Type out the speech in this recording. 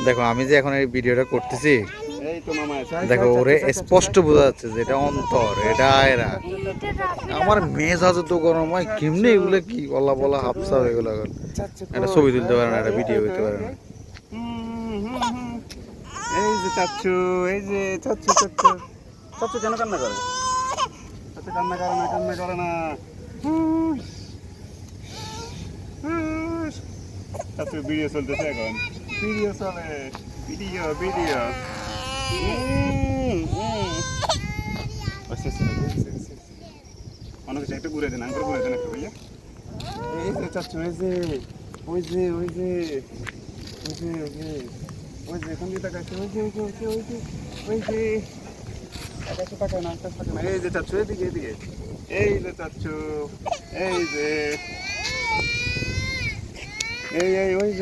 দেখো আমি যে এখন এই ভিডিওটা করতেছি, এই তো মামা দেখো ওরে স্পষ্ট বোঝা যাচ্ছে যে এটা অন্তর, এটা এরা। আমার মেজাজ তো গরম হয়, কেমনি এগুলো কি বলা বলা হাফসা এগুলো। একটা ছবি তুলতে পারে না, একটা ভিডিও করতে পারে না। এই যে চাচ্ছু, এই যে চাচ্ছু চাচ্ছু চাচ্ছু কেন কান্না করে? চাচ্ছু কান্না করে না, কান্না করে না। চাচ্ছু ভিডিও চলতেছে এখন, ভিডিও চলে, ভিডিও ভিডিও। অনেক কিছু একটা ঘুরে দেন, আমি ঘুরে দেন একটা বুঝলে। এই যে চাচ্ছু, এই যে ওই যে ওই যে ওই যে ওই যে ওই যে কোন দিকে তাকাইছে, ওই যে ওই যে ওই যে ওই যে আকাশে তাকায় না, আকাশে তাকায় না। এই যে চাচ্ছু, এদিকে এদিকে, এই যে চাচ্ছু, এই যে এই এই ওই যে